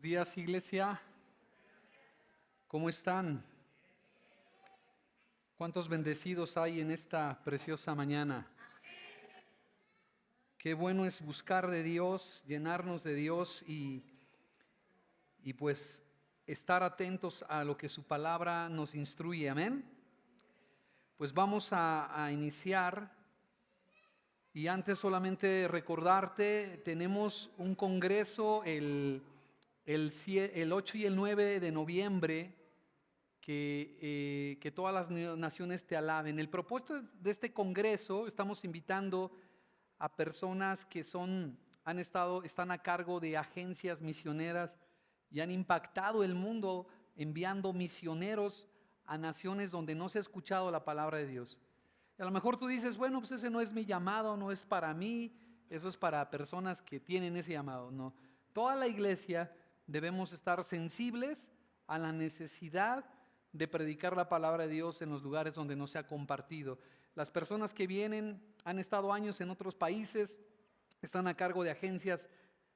Buenos días, iglesia. ¿Cómo están? ¿Cuántos bendecidos hay en esta preciosa mañana? Qué bueno es buscar de Dios, llenarnos de Dios y pues estar atentos a lo que su palabra nos instruye. Amén. Pues vamos a iniciar. Y antes solamente recordarte, tenemos un congreso el 8 y el 9 de noviembre, que todas las naciones te alaben. El propósito de este congreso, estamos invitando a personas que están a cargo de agencias misioneras y han impactado el mundo enviando misioneros a naciones donde no se ha escuchado la palabra de Dios. A lo mejor tú dices, bueno, pues ese no es mi llamado, no es para mí, eso es para personas que tienen ese llamado. No, toda la iglesia debemos estar sensibles a la necesidad de predicar la palabra de Dios en los lugares donde no se ha compartido. Las personas que vienen han estado años en otros países, están a cargo de agencias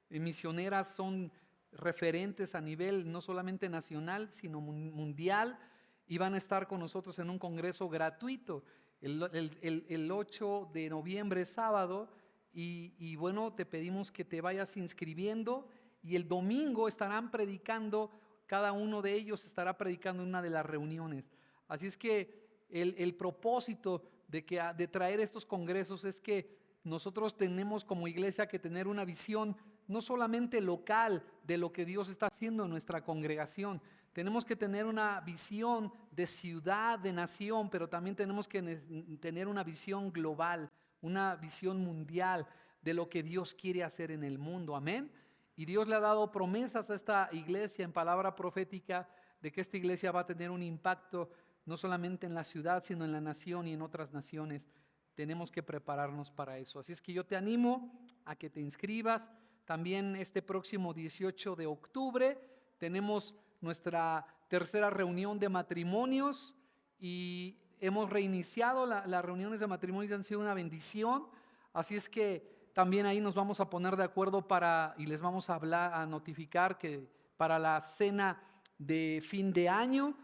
misioneras, son referentes a nivel no solamente nacional, sino mundial, y van a estar con nosotros en un congreso gratuito. El 8 de noviembre es sábado y bueno, te pedimos que te vayas inscribiendo y el domingo estarán predicando, cada uno de ellos estará predicando en una de las reuniones. Así es que el propósito de traer estos congresos es que nosotros tenemos como iglesia que tener una visión no solamente local de lo que Dios está haciendo en nuestra congregación, tenemos que tener una visión de ciudad, de nación, pero también tenemos que tener una visión global, una visión mundial de lo que Dios quiere hacer en el mundo. Amén. Y Dios le ha dado promesas a esta iglesia en palabra profética de que esta iglesia va a tener un impacto no solamente en la ciudad, sino en la nación y en otras naciones. Tenemos que prepararnos para eso. Así es que yo te animo a que te inscribas. También este próximo 18 de octubre tenemos nuestra tercera reunión de matrimonios y hemos reiniciado las reuniones de matrimonios, han sido una bendición. Así es que también ahí nos vamos a poner de acuerdo y les vamos a a notificar que para la cena de fin de año,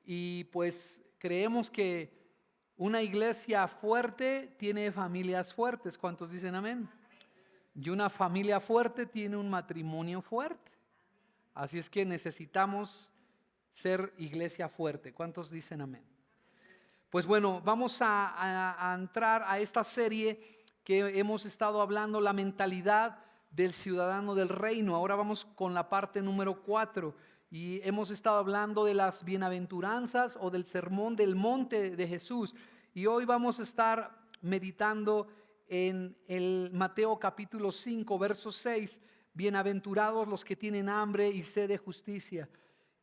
y pues creemos que una iglesia fuerte tiene familias fuertes. ¿Cuántos dicen amén? Y una familia fuerte tiene un matrimonio fuerte. Así es que necesitamos ser iglesia fuerte. ¿Cuántos dicen amén? Pues bueno, vamos a entrar a esta serie que hemos estado hablando, la mentalidad del ciudadano del reino. Ahora vamos con la parte número 4 y hemos estado hablando de las bienaventuranzas o del sermón del monte de Jesús. Y hoy vamos a estar meditando en el Mateo capítulo 5, verso 6, bienaventurados los que tienen hambre y sed de justicia.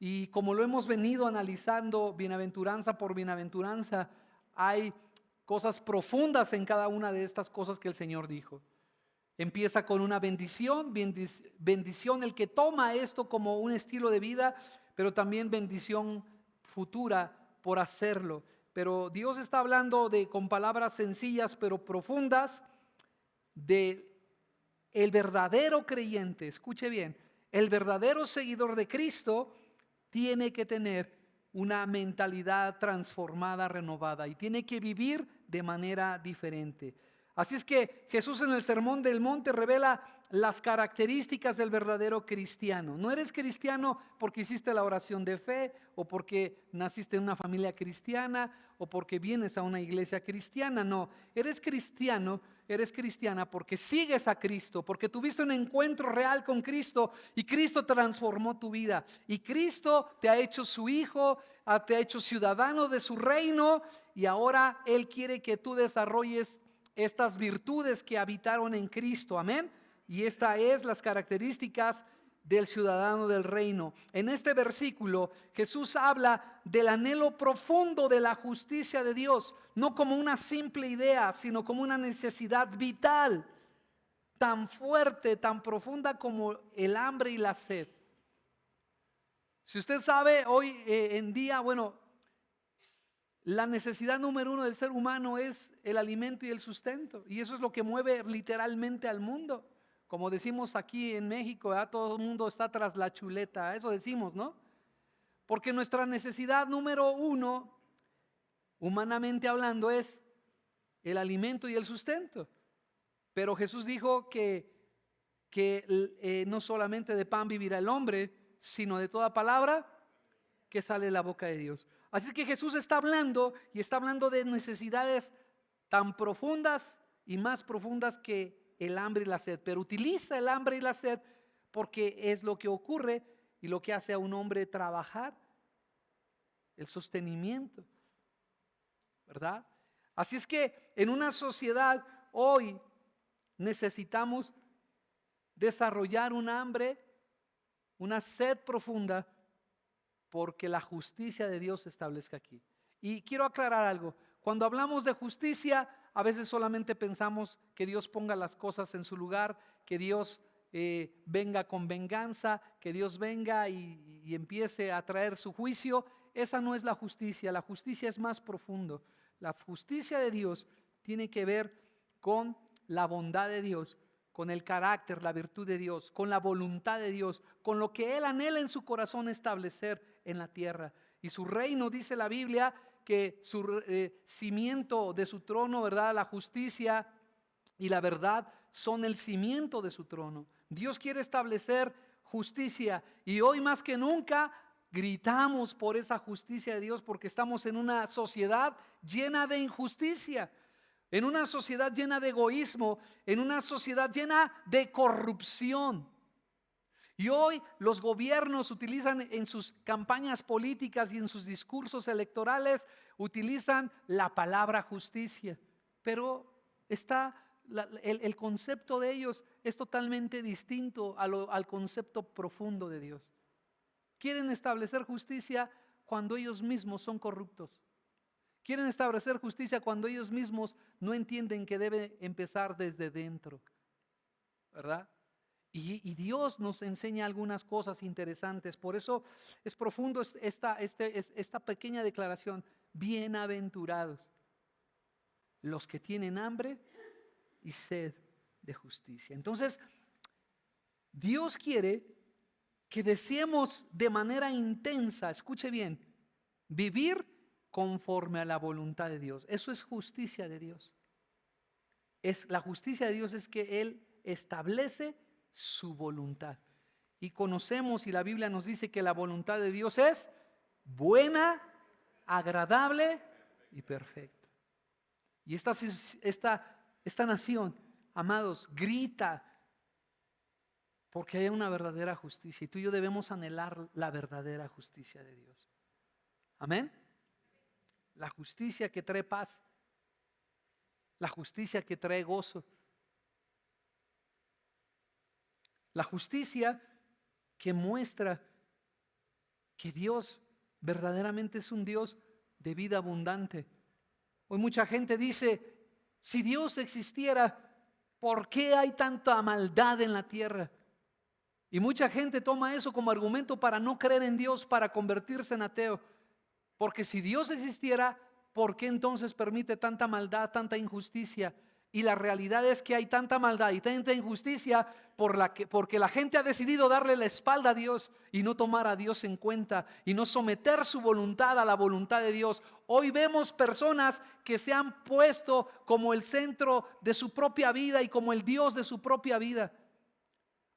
Y como lo hemos venido analizando bienaventuranza por bienaventuranza, hay cosas profundas en cada una de estas cosas que el Señor dijo. Empieza con una bendición, bendición el que toma esto como un estilo de vida, pero también bendición futura por hacerlo. Pero Dios está hablando con palabras sencillas pero profundas de el verdadero creyente. Escuche bien, el verdadero seguidor de Cristo tiene que tener una mentalidad transformada, renovada, y tiene que vivir de manera diferente. Así es que Jesús en el Sermón del Monte revela las características del verdadero cristiano. No eres cristiano porque hiciste la oración de fe o porque naciste en una familia cristiana o porque vienes a una iglesia cristiana. No, eres cristiana porque sigues a Cristo, porque tuviste un encuentro real con Cristo y Cristo transformó tu vida. Y Cristo te ha hecho su hijo, te ha hecho ciudadano de su reino y ahora Él quiere que tú desarrolles estas virtudes que habitaron en Cristo, amén. Y estas es las características del ciudadano del reino. En este versículo Jesús habla del anhelo profundo de la justicia de Dios, no como una simple idea, sino como una necesidad vital, tan fuerte, tan profunda como el hambre y la sed. Si usted sabe, hoy en día, bueno, la necesidad número 1 del ser humano es el alimento y el sustento. Y eso es lo que mueve literalmente al mundo. Como decimos aquí en México, ¿verdad? Todo el mundo está tras la chuleta, eso decimos, ¿no? Porque nuestra necesidad número uno, humanamente hablando, es el alimento y el sustento. Pero Jesús dijo que no solamente de pan vivirá el hombre, sino de toda palabra que sale de la boca de Dios. Así que Jesús está hablando y está hablando de necesidades tan profundas y más profundas que el hambre y la sed, pero utiliza el hambre y la sed porque es lo que ocurre y lo que hace a un hombre trabajar, el sostenimiento, ¿verdad? Así es que en una sociedad hoy necesitamos desarrollar un hambre, una sed profunda, porque la justicia de Dios se establezca aquí. Y quiero aclarar algo. Cuando hablamos de justicia, a veces solamente pensamos que Dios ponga las cosas en su lugar, que Dios venga con venganza, que Dios venga y empiece a traer su juicio. Esa no es la justicia. La justicia es más profundo. La justicia de Dios tiene que ver con la bondad de Dios, con el carácter, la virtud de Dios, con la voluntad de Dios, con lo que Él anhela en su corazón establecer en la tierra. Y su reino, dice la Biblia, que su cimiento de su trono, ¿verdad? La justicia y la verdad son el cimiento de su trono. Dios quiere establecer justicia y hoy más que nunca gritamos por esa justicia de Dios porque estamos en una sociedad llena de injusticia. En una sociedad llena de egoísmo, en una sociedad llena de corrupción. Y hoy los gobiernos utilizan en sus campañas políticas y en sus discursos electorales, utilizan la palabra justicia. Pero el concepto de ellos es totalmente distinto al concepto profundo de Dios. Quieren establecer justicia cuando ellos mismos son corruptos. Quieren establecer justicia cuando ellos mismos no entienden que debe empezar desde dentro, ¿verdad? Y Dios nos enseña algunas cosas interesantes. Por eso es profundo esta pequeña declaración. Bienaventurados los que tienen hambre y sed de justicia. Entonces, Dios quiere que deseemos de manera intensa, escuche bien, vivir conforme a la voluntad de Dios. Eso es justicia de Dios. La justicia de Dios es que Él establece su voluntad. Y conocemos y la Biblia nos dice que la voluntad de Dios es buena, agradable y perfecta. Y esta nación, amados, grita porque hay una verdadera justicia. Y tú y yo debemos anhelar la verdadera justicia de Dios. Amén. La justicia que trae paz, la justicia que trae gozo, la justicia que muestra que Dios verdaderamente es un Dios de vida abundante. Hoy mucha gente dice, si Dios existiera, ¿por qué hay tanta maldad en la tierra? Y mucha gente toma eso como argumento para no creer en Dios, para convertirse en ateo. Porque si Dios existiera, ¿por qué entonces permite tanta maldad, tanta injusticia? Y la realidad es que hay tanta maldad y tanta injusticia porque la gente ha decidido darle la espalda a Dios y no tomar a Dios en cuenta y no someter su voluntad a la voluntad de Dios. Hoy vemos personas que se han puesto como el centro de su propia vida y como el Dios de su propia vida.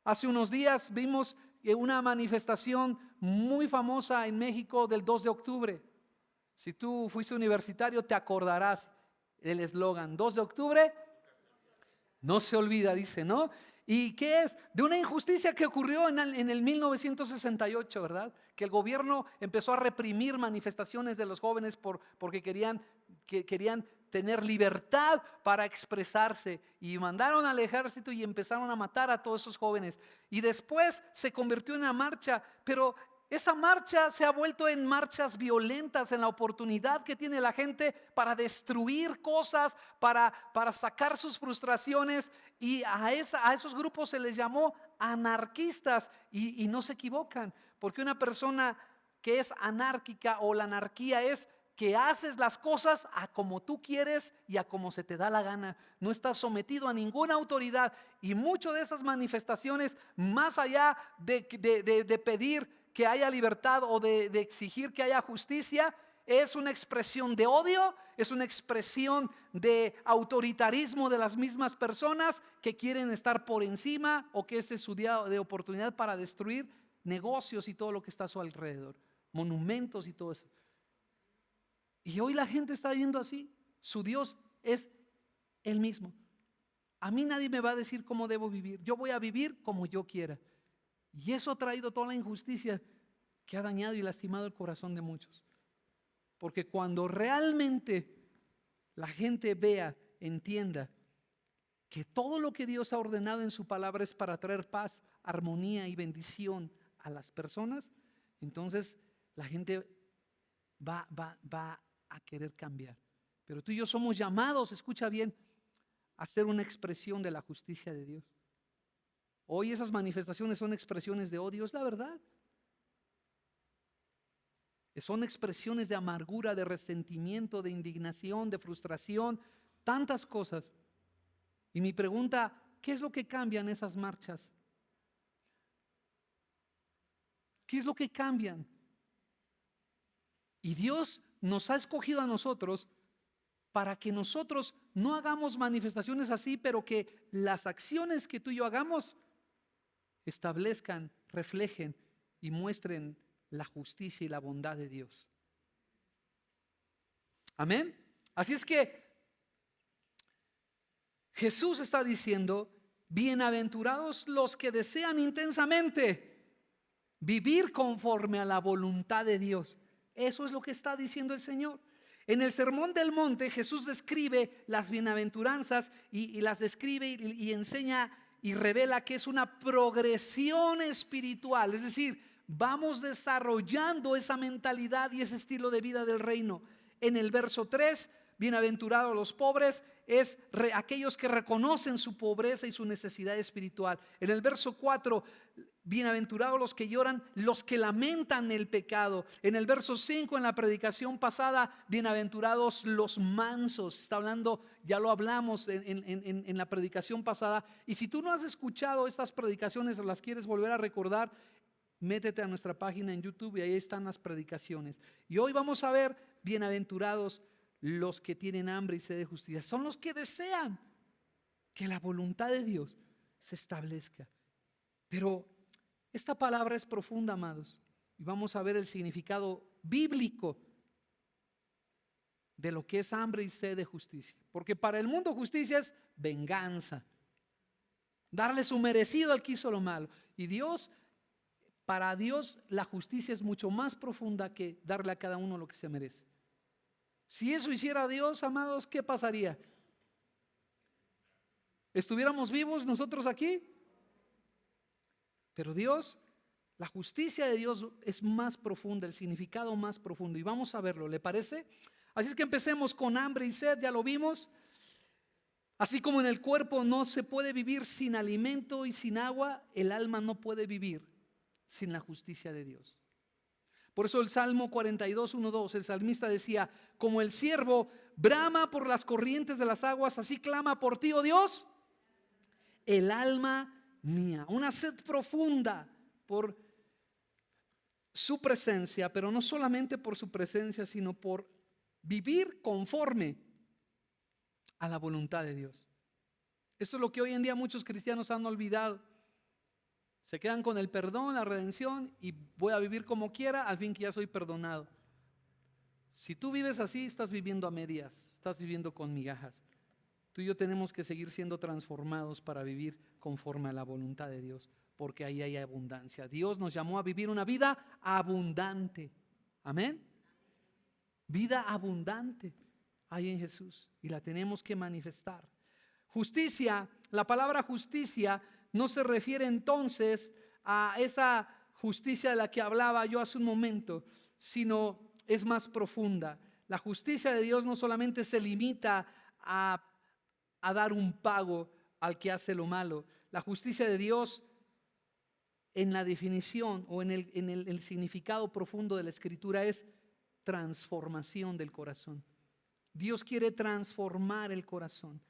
Hace unos días vimos una manifestación muy famosa en México del 2 de octubre. Si tú fuiste universitario te acordarás del eslogan, 2 de octubre, no se olvida, dice, ¿no? ¿Y qué es? De una injusticia que ocurrió en el 1968, ¿verdad? Que el gobierno empezó a reprimir manifestaciones de los jóvenes porque querían tener libertad para expresarse y mandaron al ejército y empezaron a matar a todos esos jóvenes. Y después se convirtió en una marcha, pero esa marcha se ha vuelto en marchas violentas, en la oportunidad que tiene la gente para destruir cosas, para sacar sus frustraciones, y a esos grupos se les llamó anarquistas y no se equivocan, porque una persona que es anárquica o la anarquía es que haces las cosas a como tú quieres y a como se te da la gana. No estás sometido a ninguna autoridad. Y muchas de esas manifestaciones, más allá de pedir que haya libertad o de exigir que haya justicia, es una expresión de odio, es una expresión de autoritarismo de las mismas personas que quieren estar por encima, o que ese es su día de oportunidad para destruir negocios y todo lo que está a su alrededor, monumentos y todo eso. Y hoy la gente está viendo así. Su Dios es Él mismo. A mí nadie me va a decir cómo debo vivir. Yo voy a vivir como yo quiera. Y eso ha traído toda la injusticia que ha dañado y lastimado el corazón de muchos. Porque cuando realmente la gente vea, entienda que todo lo que Dios ha ordenado en su palabra es para traer paz, armonía y bendición a las personas, entonces la gente va a querer cambiar. Pero tú y yo somos llamados, escucha bien, a ser una expresión de la justicia de Dios. Hoy esas manifestaciones son expresiones de odio, es la verdad. Son expresiones de amargura, de resentimiento, de indignación, de frustración, tantas cosas. Y mi pregunta, ¿qué es lo que cambian esas marchas? ¿Qué es lo que cambian? Y Dios nos ha escogido a nosotros para que nosotros no hagamos manifestaciones así, pero que las acciones que tú y yo hagamos establezcan, reflejen y muestren la justicia y la bondad de Dios. Amén. Así es que Jesús está diciendo: bienaventurados los que desean intensamente vivir conforme a la voluntad de Dios. Eso es lo que está diciendo el Señor. En el Sermón del Monte, Jesús describe las bienaventuranzas y las describe y enseña y revela que es una progresión espiritual. Es decir, vamos desarrollando esa mentalidad y ese estilo de vida del reino. En el verso 3, bienaventurados los pobres, es aquellos que reconocen su pobreza y su necesidad espiritual. En el verso 4, bienaventurados los que lloran, los que lamentan el pecado. En el verso 5, en la predicación pasada, bienaventurados los mansos. Está hablando, ya lo hablamos en la predicación pasada. Y si tú no has escuchado estas predicaciones o las quieres volver a recordar, métete a nuestra página en YouTube y ahí están las predicaciones. Y hoy vamos a ver, bienaventurados los que tienen hambre y sed de justicia. Son los que desean que la voluntad de Dios se establezca. Pero esta palabra es profunda, amados, y vamos a ver el significado bíblico de lo que es hambre y sed de justicia. Porque para el mundo justicia es venganza, darle su merecido al que hizo lo malo. Y Dios, para Dios la justicia es mucho más profunda que darle a cada uno lo que se merece. Si eso hiciera Dios, amados, ¿qué pasaría? ¿Estuviéramos vivos nosotros aquí? Pero Dios, la justicia de Dios es más profunda, el significado más profundo. Y vamos a verlo, ¿le parece? Así es que empecemos con hambre y sed, ya lo vimos. Así como en el cuerpo no se puede vivir sin alimento y sin agua, el alma no puede vivir sin la justicia de Dios. Por eso el Salmo 42, 1, 2, el salmista decía: como el ciervo brama por las corrientes de las aguas, así clama por ti, oh Dios, el alma mía. Una sed profunda por su presencia, pero no solamente por su presencia, sino por vivir conforme a la voluntad de Dios. Esto es lo que hoy en día muchos cristianos han olvidado. Se quedan con el perdón, la redención, y voy a vivir como quiera, al fin que ya soy perdonado. Si tú vives así, estás viviendo a medias, estás viviendo con migajas. Tú y yo tenemos que seguir siendo transformados para vivir conforme a la voluntad de Dios, porque ahí hay abundancia. Dios nos llamó a vivir una vida abundante. Amén. Vida abundante hay en Jesús y la tenemos que manifestar. Justicia, la palabra justicia no se refiere entonces a esa justicia de la que hablaba yo hace un momento, sino es más profunda. La justicia de Dios no solamente se limita a dar un pago al que hace lo malo. La justicia de Dios, en la definición o en el significado profundo de la Escritura, es transformación del corazón. Dios quiere transformar el corazón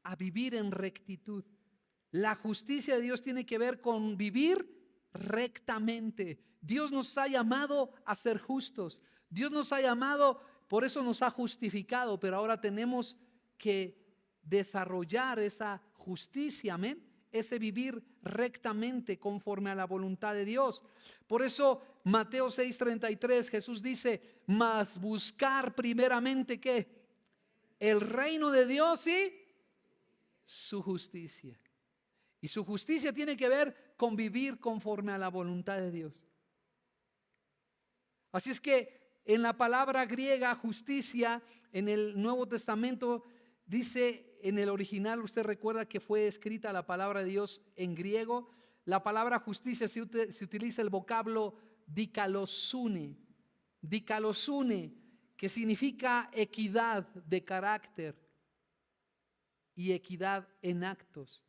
a vivir en rectitud. La justicia de Dios tiene que ver con vivir rectamente. Dios nos ha llamado a ser justos. Dios nos ha llamado, por eso nos ha justificado, pero ahora tenemos que desarrollar esa justicia, amén. Ese vivir rectamente conforme a la voluntad de Dios. Por eso Mateo 6:33 Jesús dice, mas buscar primeramente ¿qué? El reino de Dios y su justicia. Y su justicia tiene que ver con vivir conforme a la voluntad de Dios. Así es que en la palabra griega justicia, en el Nuevo Testamento, dice en el original, usted recuerda que fue escrita la palabra de Dios en griego. La palabra justicia se utiliza el vocablo dikalosune, que significa equidad de carácter y equidad en actos.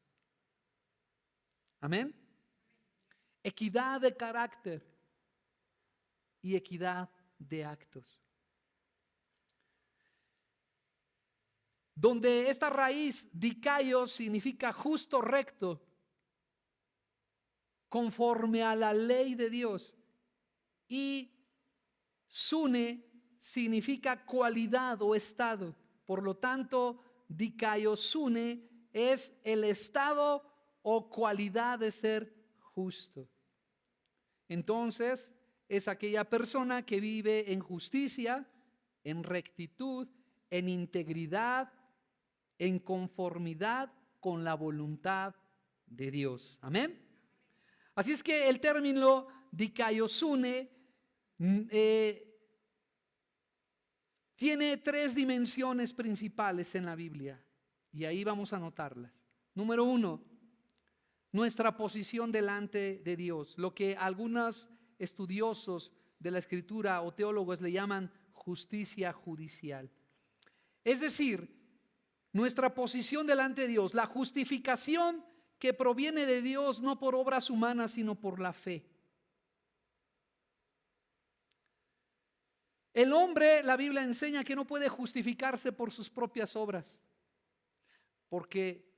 Amén. Equidad de carácter y equidad de actos. Donde esta raíz dikaios significa justo, recto, conforme a la ley de Dios, y sune significa cualidad o estado. Por lo tanto, dikaiosune es el estado o cualidad de ser justo. Entonces, es aquella persona que vive en justicia, en rectitud, en integridad, en conformidad con la voluntad de Dios. Amén. Así es que el término dikaiosune tiene tres dimensiones principales en la Biblia y ahí vamos a anotarlas. Número 1, nuestra posición delante de Dios, lo que algunos estudiosos de la Escritura o teólogos le llaman justicia judicial. Es decir, nuestra posición delante de Dios, la justificación que proviene de Dios no por obras humanas, sino por la fe. El hombre, la Biblia enseña que no puede justificarse por sus propias obras, porque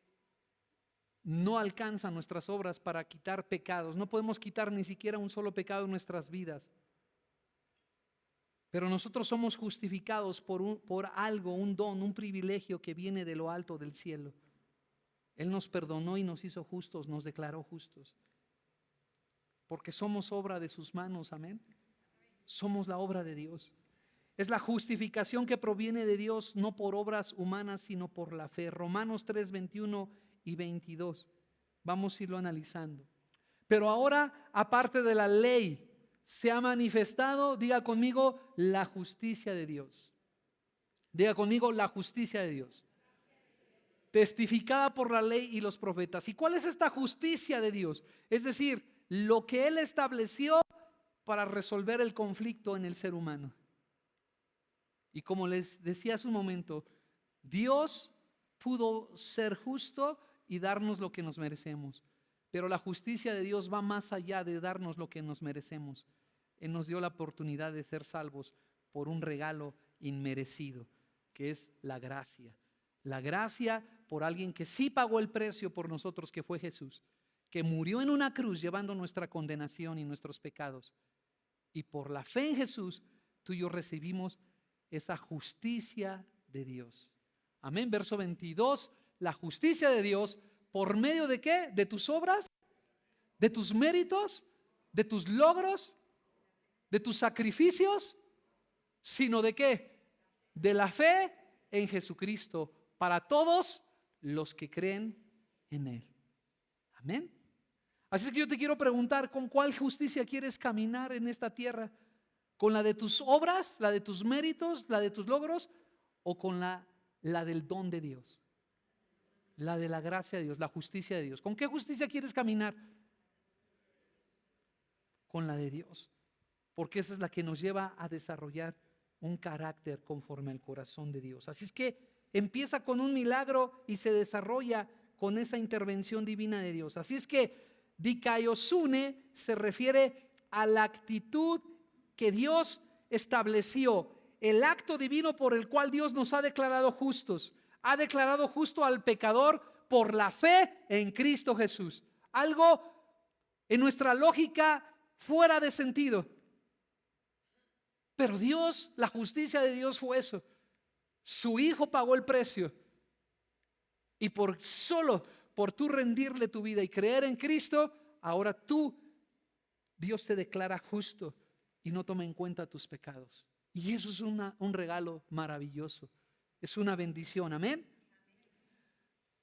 no alcanzan nuestras obras para quitar pecados. No podemos quitar ni siquiera un solo pecado en nuestras vidas. Pero nosotros somos justificados por algo, un don, un privilegio que viene de lo alto del cielo. Él nos perdonó y nos hizo justos, nos declaró justos. Porque somos obra de sus manos, amén. Somos la obra de Dios. Es la justificación que proviene de Dios, no por obras humanas, sino por la fe. Romanos 3, 21 y 22. Vamos a irlo analizando. Pero ahora, aparte de la ley, se ha manifestado, diga conmigo, la justicia de Dios. Diga conmigo, la justicia de Dios. Testificada por la ley y los profetas. ¿Y cuál es esta justicia de Dios? Es decir, lo que Él estableció para resolver el conflicto en el ser humano. Y como les decía hace un momento, Dios pudo ser justo y darnos lo que nos merecemos. Pero la justicia de Dios va más allá de darnos lo que nos merecemos. Él nos dio la oportunidad de ser salvos por un regalo inmerecido, que es la gracia. La gracia por alguien que sí pagó el precio por nosotros, que fue Jesús, que murió en una cruz llevando nuestra condenación y nuestros pecados. Y por la fe en Jesús, tú y yo recibimos esa justicia de Dios. Amén. Verso 22, la justicia de Dios, ¿por medio de qué? ¿De tus obras? ¿De tus méritos? ¿De tus logros? ¿De tus sacrificios? ¿Sino de qué? De la fe en Jesucristo para todos los que creen en Él. Amén. Así es que yo te quiero preguntar, ¿con cuál justicia quieres caminar en esta tierra? ¿Con la de tus obras, la de tus méritos, la de tus logros? ¿O con la del don de Dios? La de la gracia de Dios, la justicia de Dios. ¿Con qué justicia quieres caminar? Con la de Dios. Porque esa es la que nos lleva a desarrollar un carácter conforme al corazón de Dios. Así es que empieza con un milagro y se desarrolla con esa intervención divina de Dios. Así es que dikaiosune se refiere a la actitud que Dios estableció el acto divino por el cual Dios nos ha declarado justos. Ha declarado justo al pecador por la fe en Cristo Jesús. Algo en nuestra lógica fuera de sentido. Pero Dios, la justicia de Dios fue eso. Su Hijo pagó el precio. Y solo por tú rendirle tu vida y creer en Cristo, ahora Dios te declara justo y no toma en cuenta tus pecados. Y eso es un regalo maravilloso. Es una bendición. Amén.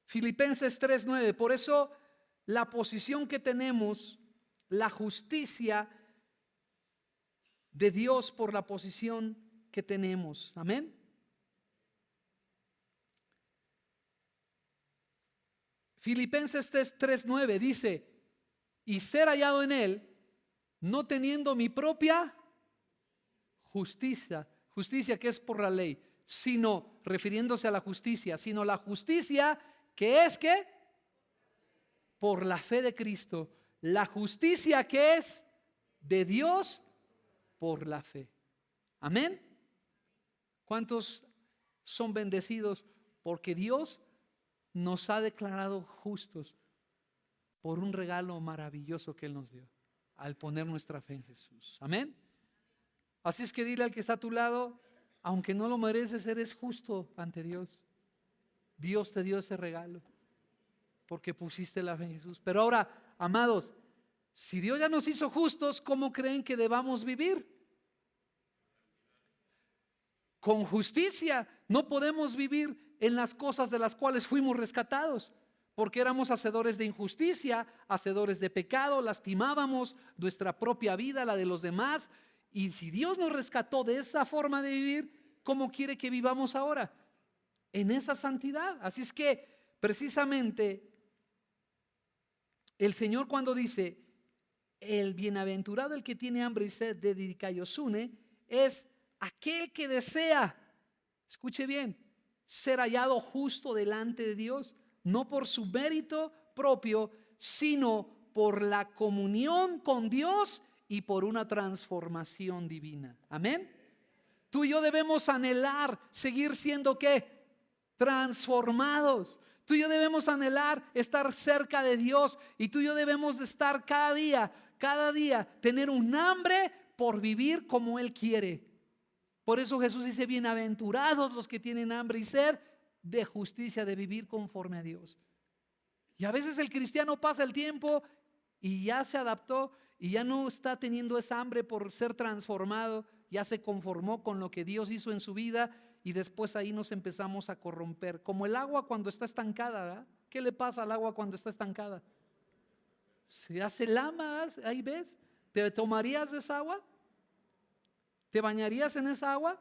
Filipenses 3:9. Por eso la posición que tenemos, la justicia de Dios por la posición que tenemos. Amén. Filipenses 3:9 dice: y ser hallado en Él, no teniendo mi propia justicia que es por la ley, sino, refiriéndose a la justicia, sino la justicia que es ¿qué? Por la fe de Cristo, la justicia que es de Dios por la fe. Amén. ¿Cuántos son bendecidos porque Dios nos ha declarado justos por un regalo maravilloso que Él nos dio al poner nuestra fe en Jesús? Amén. Así es que dile al que está a tu lado: aunque no lo mereces, eres justo ante Dios. Dios te dio ese regalo porque pusiste la fe en Jesús. Pero ahora, amados, si Dios ya nos hizo justos, ¿cómo creen que debamos vivir? Con justicia. No podemos vivir en las cosas de las cuales fuimos rescatados, porque éramos hacedores de injusticia, hacedores de pecado, lastimábamos nuestra propia vida, la de los demás. Y si Dios nos rescató de esa forma de vivir, ¿cómo quiere que vivamos ahora? En esa santidad. Así es que precisamente el Señor, cuando dice: el bienaventurado el que tiene hambre y sed de Dikaiosune, es aquel que desea, escuche bien, ser hallado justo delante de Dios, no por su mérito propio, sino por la comunión con Dios y por una transformación divina. Amén. Tú y yo debemos anhelar seguir siendo ¿qué? Transformados. Tú y yo debemos anhelar estar cerca de Dios, y tú y yo debemos de estar cada día, tener un hambre por vivir como Él quiere. Por eso Jesús dice: bienaventurados los que tienen hambre y sed de justicia, de vivir conforme a Dios. Y a veces el cristiano pasa el tiempo y ya se adaptó y ya no está teniendo esa hambre por ser transformado, ya se conformó con lo que Dios hizo en su vida, y después ahí nos empezamos a corromper, como el agua cuando está estancada, ¿verdad? ¿Qué le pasa al agua cuando está estancada? Se hace lama, ahí ves. ¿Te tomarías de esa agua? ¿Te bañarías en esa agua?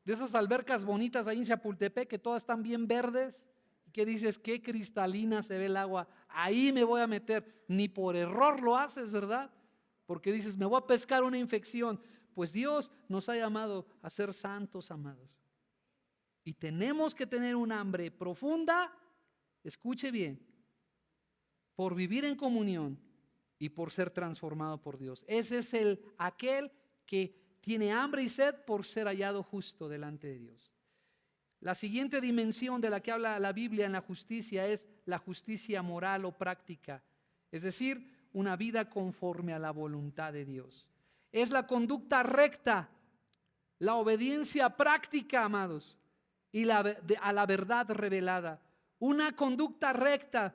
De esas albercas bonitas ahí en Chapultepec que todas están bien verdes, que dices: qué cristalina se ve el agua, ahí me voy a meter. Ni por error lo haces, ¿verdad? Porque dices: me voy a pescar una infección. Pues Dios nos ha llamado a ser santos, amados. Y tenemos que tener un hambre profunda, escuche bien, por vivir en comunión y por ser transformado por Dios. Ese es aquel que tiene hambre y sed por ser hallado justo delante de Dios. La siguiente dimensión de la que habla la Biblia en la justicia es la justicia moral o práctica, es decir, una vida conforme a la voluntad de Dios. Es la conducta recta, la obediencia práctica, amados, y a la verdad revelada. Una conducta recta,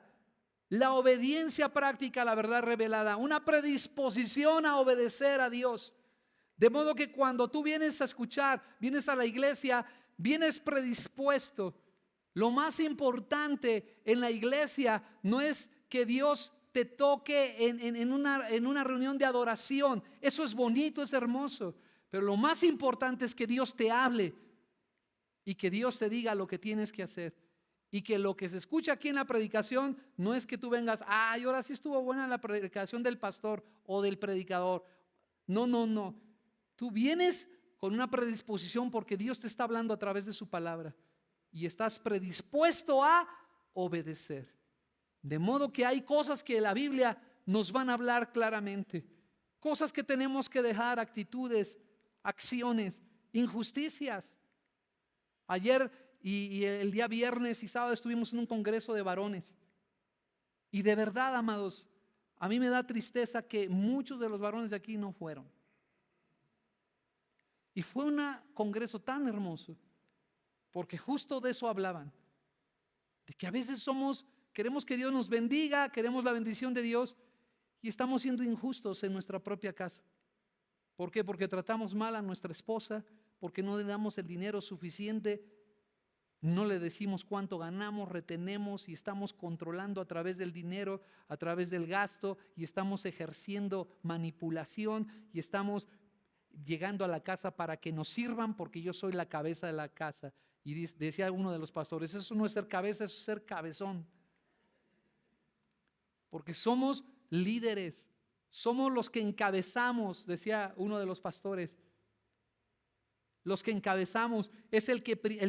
la obediencia práctica a la verdad revelada, una predisposición a obedecer a Dios. De modo que cuando tú vienes a escuchar, vienes a la iglesia, vienes predispuesto. Lo más importante en la iglesia no es que Dios te toque en una reunión de adoración. Eso es bonito, es hermoso. Pero lo más importante es que Dios te hable y que Dios te diga lo que tienes que hacer. Y que lo que se escucha aquí en la predicación no es que tú vengas: ay, ahora sí estuvo buena la predicación del pastor o del predicador. No, no, no. Tú vienes con una predisposición porque Dios te está hablando a través de su palabra y estás predispuesto a obedecer. De modo que hay cosas que la Biblia nos van a hablar claramente, cosas que tenemos que dejar, actitudes acciones, injusticias. Ayer y el día viernes y sábado estuvimos en un congreso de varones. Y de verdad, amados, a mí me da tristeza que muchos de los varones de aquí no fueron. Y fue un congreso tan hermoso, porque justo de eso hablaban. De que a veces queremos que Dios nos bendiga, queremos la bendición de Dios y estamos siendo injustos en nuestra propia casa. ¿Por qué? Porque tratamos mal a nuestra esposa, porque no le damos el dinero suficiente, no le decimos cuánto ganamos, retenemos y estamos controlando a través del dinero, a través del gasto, y estamos ejerciendo manipulación y estamos llegando a la casa para que nos sirvan porque yo soy la cabeza de la casa. Y decía uno de los pastores, eso no es ser cabeza, eso es ser cabezón. Porque somos líderes, somos los que encabezamos, decía uno de los pastores. Los que encabezamos es el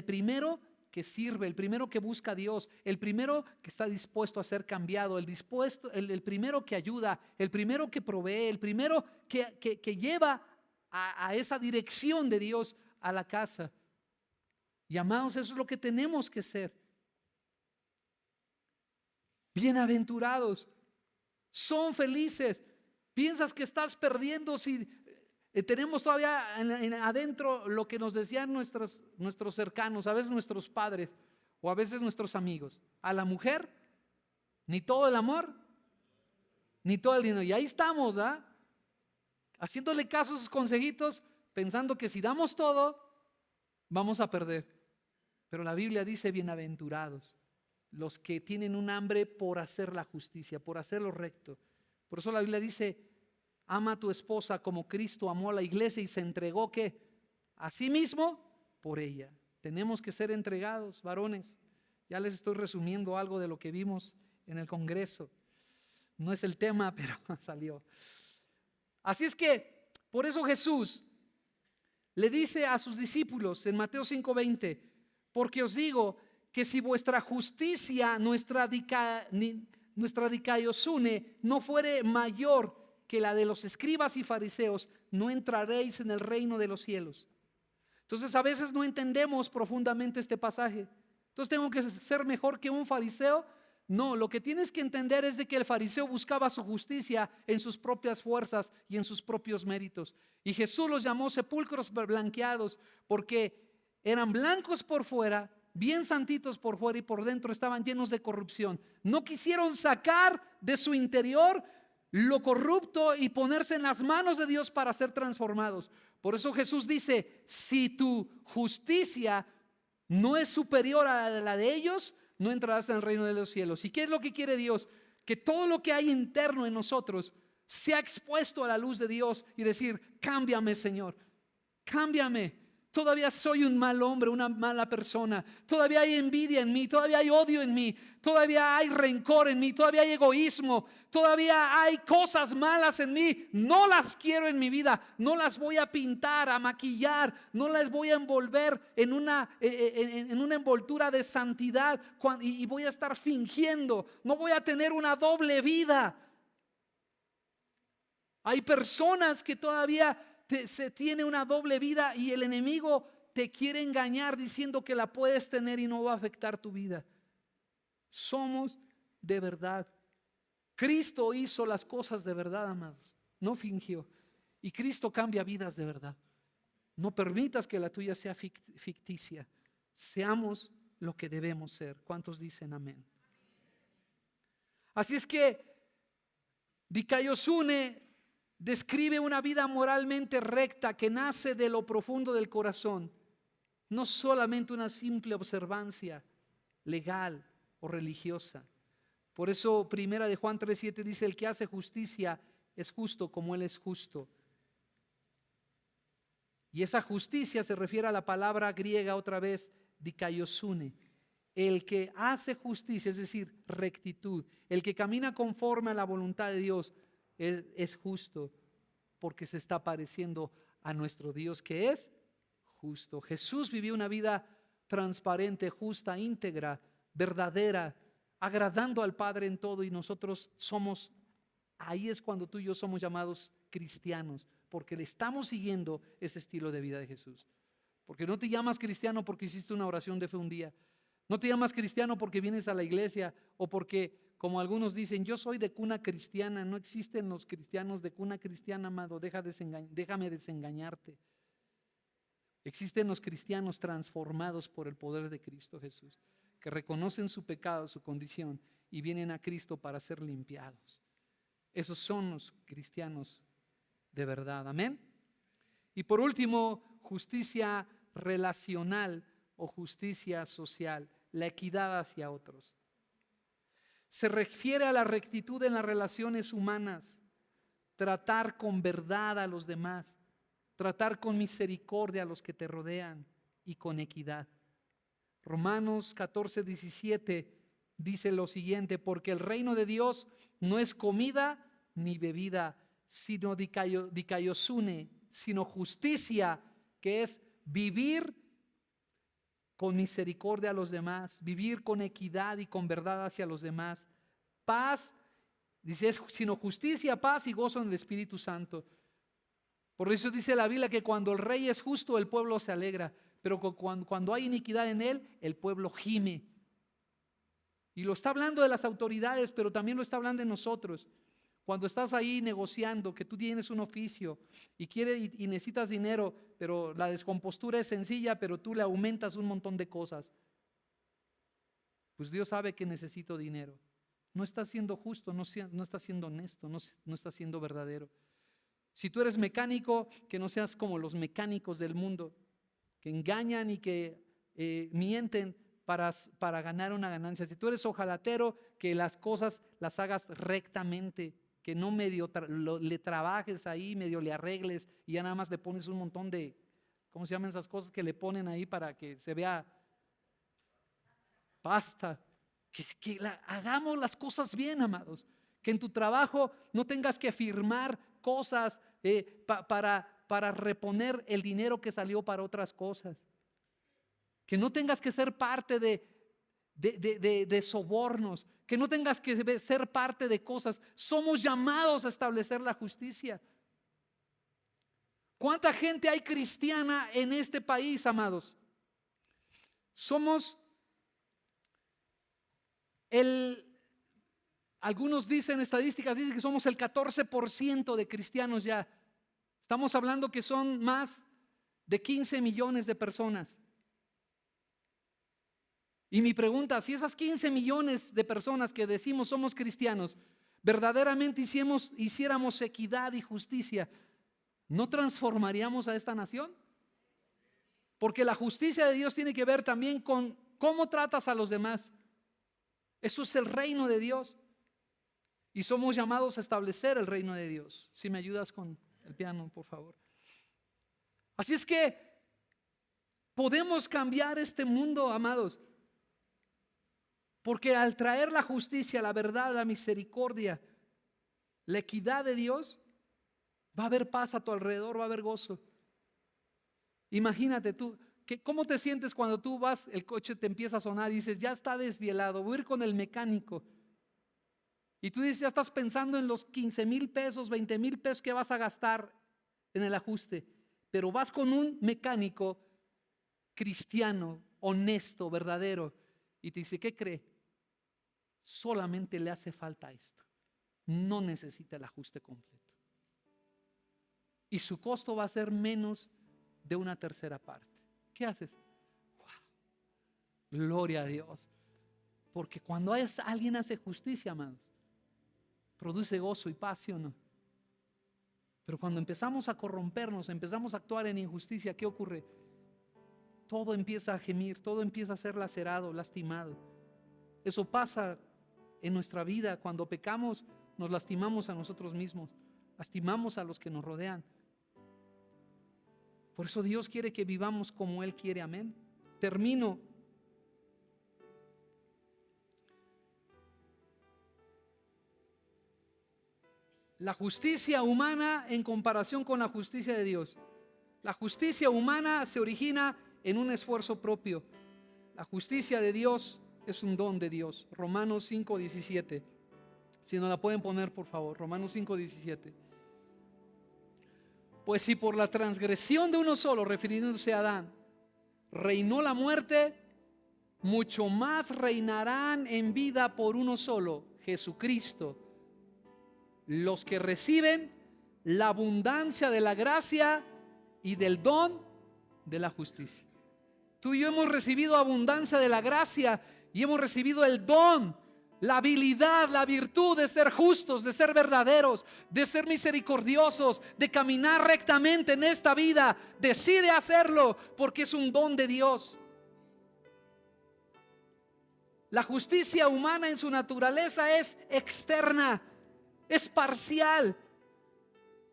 primero que sirve, el primero que busca a Dios, el primero que está dispuesto a ser cambiado, el primero que ayuda, el primero que provee, el primero que lleva a esa dirección de Dios a la casa. Y amados, eso es lo que tenemos que ser. Bienaventurados, son felices. Piensas que estás perdiendo si tenemos todavía adentro lo que nos decían nuestros cercanos, a veces nuestros padres o a veces nuestros amigos. A la mujer, ni todo el amor, ni todo el dinero. Y ahí estamos, haciéndole caso a esos consejitos, pensando que si damos todo, vamos a perder. Pero la Biblia dice, bienaventurados los que tienen un hambre por hacer la justicia, por hacer lo recto. Por eso la Biblia dice, ama a tu esposa como Cristo amó a la iglesia y se entregó ¿qué? A sí mismo por ella. Tenemos que ser entregados, varones. Ya les estoy resumiendo algo de lo que vimos en el congreso. No es el tema, pero salió. Así es que, por eso Jesús le dice a sus discípulos en Mateo 5:20, porque os digo que si vuestra justicia, nuestra dikaiosune, no fuere mayor que la de los escribas y fariseos, no entraréis en el reino de los cielos. Entonces a veces no entendemos profundamente este pasaje. Entonces tengo que ser mejor que un fariseo. No, lo que tienes que entender es de que el fariseo buscaba su justicia en sus propias fuerzas y en sus propios méritos. Y Jesús los llamó sepulcros blanqueados porque eran blancos por fuera, bien santitos por fuera y por dentro estaban llenos de corrupción. No quisieron sacar de su interior lo corrupto y ponerse en las manos de Dios para ser transformados. Por eso Jesús dice, si tu justicia no es superior a la de ellos, no entrarás en el reino de los cielos. ¿Y qué es lo que quiere Dios? Que todo lo que hay interno en nosotros sea expuesto a la luz de Dios y decir, cámbiame, Señor, cámbiame. Todavía soy un mal hombre, una mala persona. Todavía hay envidia en mí, todavía hay odio en mí, todavía hay rencor en mí, todavía hay egoísmo, todavía hay cosas malas en mí. No las quiero en mi vida, no las voy a pintar, a maquillar, no las voy a envolver en una envoltura de santidad y voy a estar fingiendo. No voy a tener una doble vida. Hay personas que todavía se tiene una doble vida y el enemigo te quiere engañar diciendo que la puedes tener y no va a afectar tu vida. Somos de verdad. Cristo hizo las cosas de verdad, amados. No fingió. Y Cristo cambia vidas de verdad. No permitas que la tuya sea ficticia. Seamos lo que debemos ser. ¿Cuántos dicen amén? Así es que dikaiosune describe una vida moralmente recta que nace de lo profundo del corazón, no solamente una simple observancia legal o religiosa. Por eso primera de Juan 3:7 dice, el que hace justicia es justo como él es justo. Y esa justicia se refiere a la palabra griega otra vez, dikaiosune. El que hace justicia, es decir, rectitud, el que camina conforme a la voluntad de Dios, es justo porque se está pareciendo a nuestro Dios que es justo. Jesús vivió una vida transparente, justa, íntegra, verdadera, agradando al Padre en todo y nosotros ahí es cuando tú y yo somos llamados cristianos, porque le estamos siguiendo ese estilo de vida de Jesús. Porque no te llamas cristiano porque hiciste una oración de fe un día. No te llamas cristiano porque vienes a la iglesia o porque, como algunos dicen, yo soy de cuna cristiana. No existen los cristianos de cuna cristiana, amado. Déjame desengañarte. Existen los cristianos transformados por el poder de Cristo Jesús, que reconocen su pecado, su condición, y vienen a Cristo para ser limpiados. Esos son los cristianos de verdad. Amén. Y por último, justicia relacional o justicia social, la equidad hacia otros. Se refiere a la rectitud en las relaciones humanas, tratar con verdad a los demás, tratar con misericordia a los que te rodean y con equidad. Romanos 14:17 dice lo siguiente: porque el reino de Dios no es comida ni bebida, sino dikaiosune, sino justicia, que es vivir con misericordia a los demás, vivir con equidad y con verdad hacia los demás. Paz, dice, sino justicia, paz y gozo en el Espíritu Santo. Por eso dice la Biblia que cuando el rey es justo, el pueblo se alegra, pero cuando hay iniquidad en él, el pueblo gime. Y lo está hablando de las autoridades, pero también lo está hablando de nosotros. Cuando estás ahí negociando, que tú tienes un oficio y necesitas dinero, pero la descompostura es sencilla, pero tú le aumentas un montón de cosas. Pues Dios sabe que necesito dinero. No estás siendo justo, no estás siendo honesto, no estás siendo verdadero. Si tú eres mecánico, que no seas como los mecánicos del mundo, que engañan y que mienten para ganar una ganancia. Si tú eres ojalatero, que las cosas las hagas rectamente, que no medio le trabajes ahí, medio le arregles y ya nada más le pones un montón de, ¿cómo se llaman esas cosas que le ponen ahí para que se vea? Pasta. Hagamos las cosas bien, amados. Que en tu trabajo no tengas que firmar cosas para reponer el dinero que salió para otras cosas. Que no tengas que ser parte de sobornos, que no tengas que ser parte de cosas. Somos llamados a establecer la justicia. ¿Cuánta gente hay cristiana en este país, amados? Algunos dicen, estadísticas dicen que somos el 14% de cristianos ya. Estamos hablando que son más de 15 millones de personas. Y mi pregunta, si esas 15 millones de personas que decimos somos cristianos, verdaderamente hiciéramos equidad y justicia, ¿no transformaríamos a esta nación? Porque la justicia de Dios tiene que ver también con cómo tratas a los demás. Eso es el reino de Dios. Y somos llamados a establecer el reino de Dios. Si me ayudas con el piano, por favor. Así es que podemos cambiar este mundo, amados. Porque al traer la justicia, la verdad, la misericordia, la equidad de Dios, va a haber paz a tu alrededor, va a haber gozo. Imagínate tú, ¿cómo te sientes cuando tú vas, el coche te empieza a sonar y dices, ya está desvielado, voy a ir con el mecánico? Y tú dices, ya estás pensando en los 15,000 pesos, 20,000 pesos que vas a gastar en el ajuste. Pero vas con un mecánico cristiano, honesto, verdadero, y te dice, ¿qué cree? Solamente le hace falta esto. No necesita el ajuste completo. Y su costo va a ser menos de una tercera parte. ¿Qué haces? ¡Wow! Gloria a Dios. Porque cuando alguien hace justicia, amados, produce gozo y paz, ¿sí o no? Pero cuando empezamos a corrompernos, empezamos a actuar en injusticia, ¿qué ocurre? Todo empieza a gemir, todo empieza a ser lacerado, lastimado. Eso pasa en nuestra vida. Cuando pecamos, nos lastimamos a nosotros mismos, lastimamos a los que nos rodean. Por eso Dios quiere que vivamos como Él quiere. Amén. Termino. La justicia humana en comparación con la justicia de Dios. La justicia humana se origina en un esfuerzo propio. La justicia de Dios es un don de Dios. Romanos 5:17. Si no la pueden poner, por favor. Romanos 5:17. Pues si por la transgresión de uno solo, refiriéndose a Adán, reinó la muerte, mucho más reinarán en vida por uno solo, Jesucristo, los que reciben la abundancia de la gracia y del don de la justicia. Tú y yo hemos recibido abundancia de la gracia y hemos recibido el don, la habilidad, la virtud de ser justos, de ser verdaderos, de ser misericordiosos, de caminar rectamente en esta vida. Decide hacerlo porque es un don de Dios. La justicia humana en su naturaleza es externa, es parcial.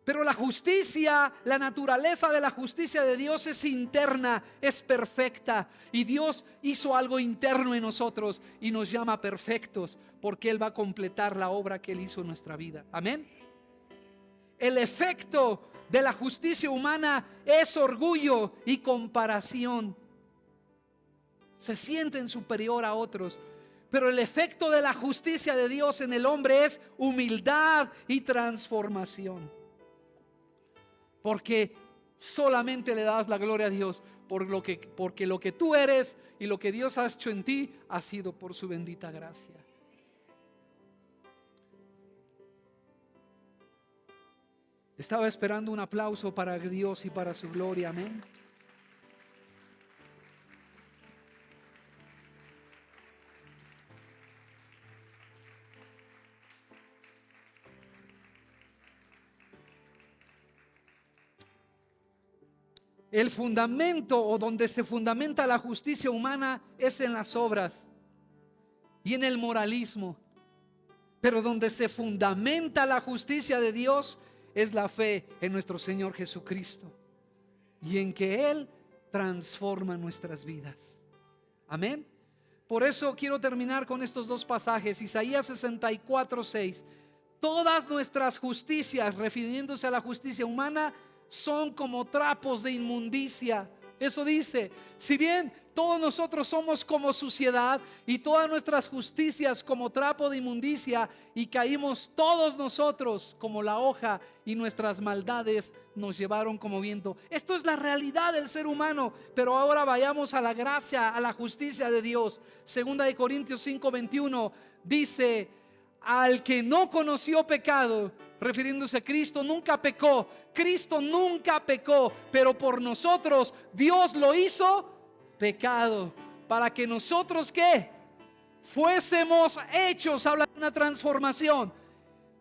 Pero la justicia, la naturaleza de la justicia de Dios es interna, es perfecta. Y Dios hizo algo interno en nosotros y nos llama perfectos, porque Él va a completar la obra que Él hizo en nuestra vida. Amén. El efecto de la justicia humana es orgullo y comparación. Se sienten superior a otros. Pero el efecto de la justicia de Dios en el hombre es humildad y transformación. Porque solamente le das la gloria a Dios porque lo que tú eres y lo que Dios ha hecho en ti ha sido por su bendita gracia. Estaba esperando un aplauso para Dios y para su gloria. Amén. El fundamento o donde se fundamenta la justicia humana es en las obras y en el moralismo. Pero donde se fundamenta la justicia de Dios es la fe en nuestro Señor Jesucristo y en que Él transforma nuestras vidas. Amén. Por eso quiero terminar con estos dos pasajes. Isaías 64:6. Todas nuestras justicias, refiriéndose a la justicia humana, son como trapos de inmundicia. Eso dice, si bien todos nosotros somos como suciedad y todas nuestras justicias como trapo de inmundicia, y caímos todos nosotros como la hoja y nuestras maldades nos llevaron como viento. Esto es la realidad del ser humano. Pero ahora vayamos a la gracia, a la justicia de Dios. 2 Corintios 5:21 dice: al que no conoció pecado, refiriéndose a Cristo, nunca pecó. Cristo nunca pecó, pero por nosotros Dios lo hizo pecado, para que nosotros ¿qué? Fuésemos hechos, habla de una transformación,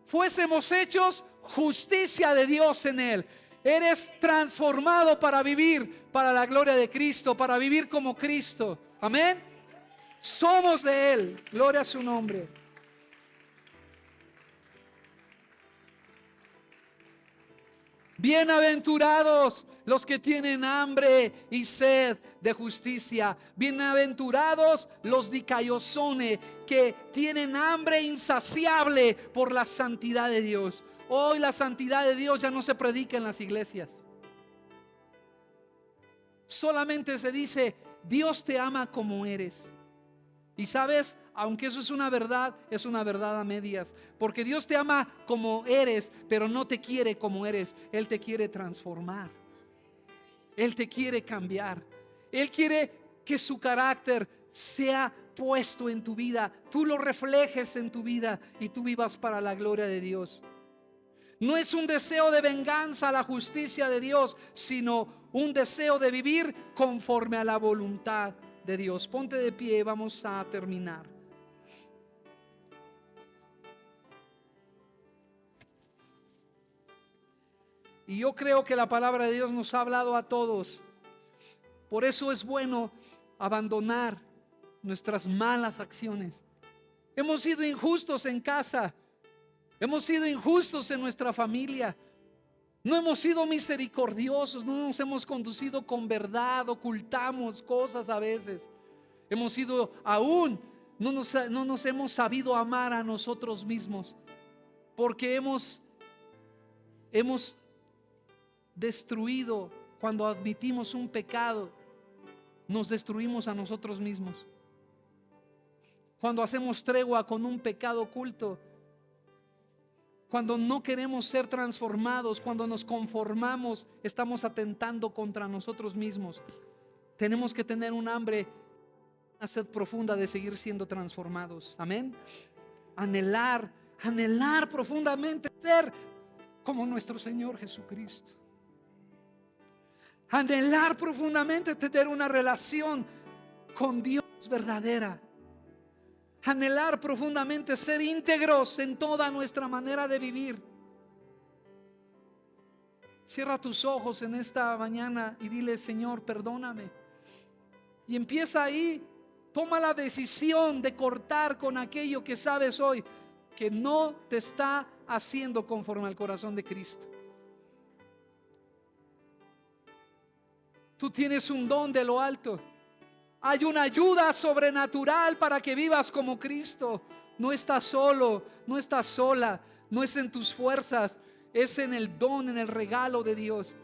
fuésemos hechos justicia de Dios en Él. Eres transformado para vivir para la gloria de Cristo, para vivir como Cristo. Amén. Somos de Él, gloria a su nombre. Bienaventurados los que tienen hambre y sed de justicia. Bienaventurados los dikaiosone, que tienen hambre insaciable por la santidad de Dios. Hoy la santidad de Dios ya no se predica en las iglesias. Solamente se dice: Dios te ama como eres. Y sabes, aunque eso es una verdad a medias. Porque Dios te ama como eres, pero no te quiere como eres. Él te quiere transformar. Él te quiere cambiar. Él quiere que su carácter sea puesto en tu vida. Tú lo reflejes en tu vida y tú vivas para la gloria de Dios. No es un deseo de venganza a la justicia de Dios, sino un deseo de vivir conforme a la voluntad de Dios. Ponte de pie, vamos a terminar. Y yo creo que la palabra de Dios nos ha hablado a todos. Por eso es bueno abandonar nuestras malas acciones. Hemos sido injustos en casa. Hemos sido injustos en nuestra familia. No hemos sido misericordiosos. No nos hemos conducido con verdad. Ocultamos cosas a veces. Hemos sido aún, no nos hemos sabido amar a nosotros mismos. Porque hemos destruido. Cuando admitimos un pecado, nos destruimos a nosotros mismos. Cuando hacemos tregua con un pecado oculto, Cuando no queremos ser transformados, cuando nos conformamos, estamos atentando contra nosotros mismos. Tenemos que tener un hambre, una sed profunda de seguir siendo transformados. Amén. Anhelar profundamente ser como nuestro Señor Jesucristo. Anhelar profundamente tener una relación con Dios verdadera. Anhelar profundamente ser íntegros en toda nuestra manera de vivir. Cierra tus ojos en esta mañana y dile: Señor, perdóname. Y empieza ahí. Toma la decisión de cortar con aquello que sabes hoy que no te está haciendo conforme al corazón de Cristo. Tú tienes un don de lo alto. Hay una ayuda sobrenatural para que vivas como Cristo. No estás solo, no estás sola, no es en tus fuerzas, es en el don, en el regalo de Dios.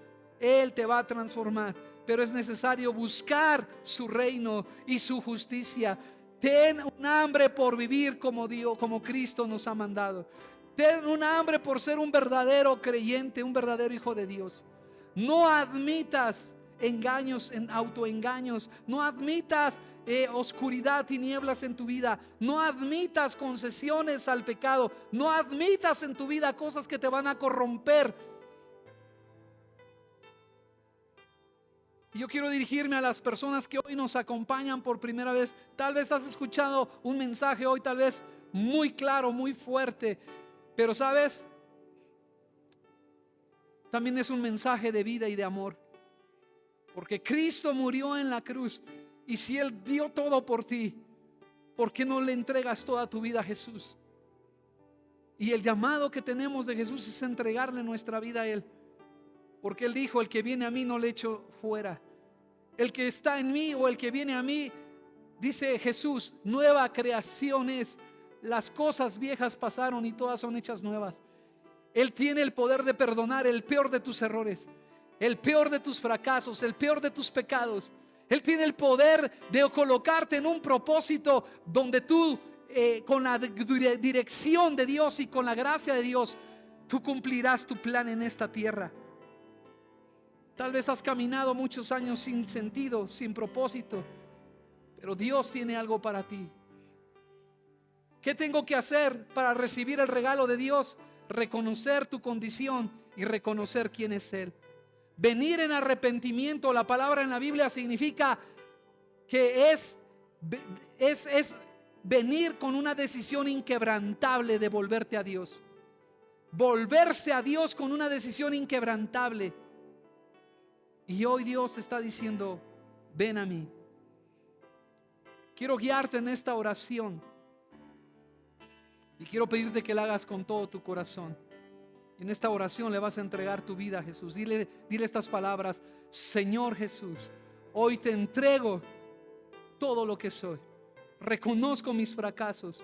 Él te va a transformar, pero es necesario buscar su reino y su justicia. Ten un hambre por vivir como Dios, como Cristo nos ha mandado. Ten un hambre por ser un verdadero creyente, un verdadero hijo de Dios. No admitas engaños, en autoengaños. No admitas oscuridad, tinieblas en tu vida. No admitas concesiones al pecado. No admitas en tu vida cosas que te van a corromper. Y yo quiero dirigirme a las personas que hoy nos acompañan por primera vez. Tal vez has escuchado un mensaje hoy, tal vez muy claro, muy fuerte, pero ¿sabes? También es un mensaje de vida y de amor. Porque Cristo murió en la cruz. Y si Él dio todo por ti, ¿por qué no le entregas toda tu vida a Jesús? Y el llamado que tenemos de Jesús es entregarle nuestra vida a Él. Porque Él dijo: el que viene a mí no le echo fuera. El que está en mí o el que viene a mí, dice Jesús, nueva creación es. Las cosas viejas pasaron y todas son hechas nuevas. Él tiene el poder de perdonar el peor de tus errores, el peor de tus fracasos, el peor de tus pecados. Él tiene el poder de colocarte en un propósito donde tú, con la dirección de Dios y con la gracia de Dios, tú cumplirás tu plan en esta tierra. Tal vez has caminado muchos años sin sentido, sin propósito, pero Dios tiene algo para ti. ¿Qué tengo que hacer para recibir el regalo de Dios? Reconocer tu condición y reconocer quién es Él. Venir en arrepentimiento. La palabra en la Biblia significa que es venir con una decisión inquebrantable de volverte a Dios. Volverse a Dios con una decisión inquebrantable. Y hoy Dios está diciendo: ven a mí. Quiero guiarte en esta oración y quiero pedirte que la hagas con todo tu corazón. En esta oración le vas a entregar tu vida a Jesús. Dile estas palabras: Señor Jesús, hoy te entrego todo lo que soy. Reconozco mis fracasos,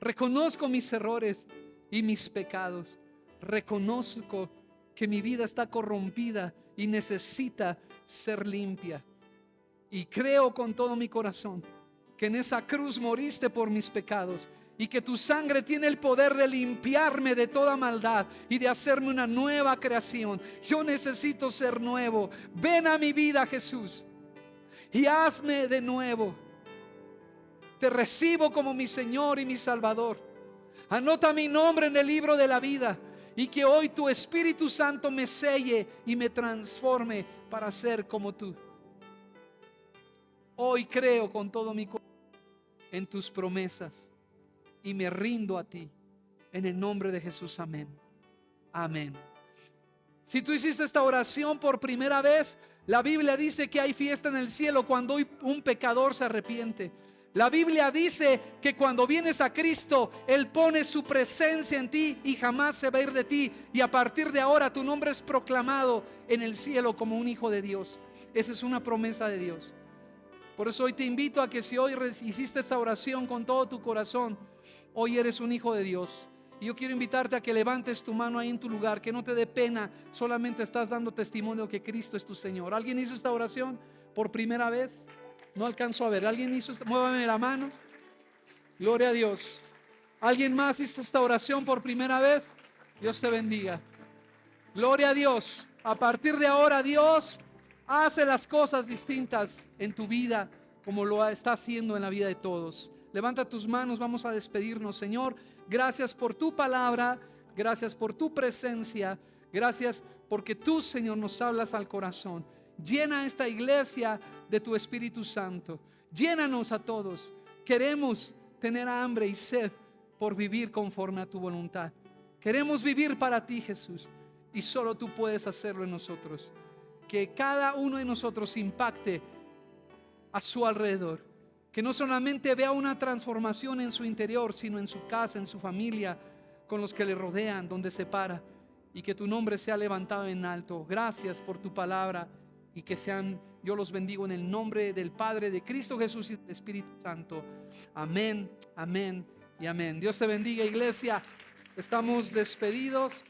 reconozco mis errores y mis pecados. Reconozco que mi vida está corrompida y necesita ser limpia. Y creo con todo mi corazón que en esa cruz moriste por mis pecados y que tu sangre tiene el poder de limpiarme de toda maldad y de hacerme una nueva creación. Yo necesito ser nuevo. Ven a mi vida, Jesús, y hazme de nuevo. Te recibo como mi Señor y mi Salvador. Anota mi nombre en el libro de la vida y que hoy tu Espíritu Santo me selle y me transforme para ser como tú. Hoy creo con todo mi corazón en tus promesas y me rindo a ti en el nombre de Jesús. Amén. Amén. Si tú hiciste esta oración por primera vez, la Biblia dice que hay fiesta en el cielo cuando un pecador se arrepiente. La Biblia dice que cuando vienes a Cristo, Él pone su presencia en ti y jamás se va a ir de ti. Y a partir de ahora tu nombre es proclamado en el cielo como un hijo de Dios. Esa es una promesa de Dios. Por eso hoy te invito a que si hoy hiciste esta oración con todo tu corazón, hoy eres un hijo de Dios. Y yo quiero invitarte a que levantes tu mano ahí en tu lugar, que no te dé pena, solamente estás dando testimonio que Cristo es tu Señor. ¿Alguien hizo esta oración por primera vez? No alcanzo a ver. ¿Alguien hizo esta? Muévame la mano. Gloria a Dios. ¿Alguien más hizo esta oración por primera vez? Dios te bendiga. Gloria a Dios. A partir de ahora, Dios hace las cosas distintas en tu vida como lo está haciendo en la vida de todos. Levanta tus manos, vamos a despedirnos. Señor, gracias por tu palabra, gracias por tu presencia, gracias porque tú, Señor, nos hablas al corazón. Llena esta iglesia de tu Espíritu Santo. Llénanos a todos. Queremos tener hambre y sed por vivir conforme a tu voluntad. Queremos vivir para ti, Jesús, y solo tú puedes hacerlo en nosotros. Que cada uno de nosotros impacte a su alrededor. Que no solamente vea una transformación en su interior, sino en su casa, en su familia, con los que le rodean, donde se para. Y que tu nombre sea levantado en alto. Gracias por tu palabra. Y que sean, yo los bendigo en el nombre del Padre, de Cristo Jesús y del Espíritu Santo. Amén, amén y amén. Dios te bendiga, iglesia. Estamos despedidos.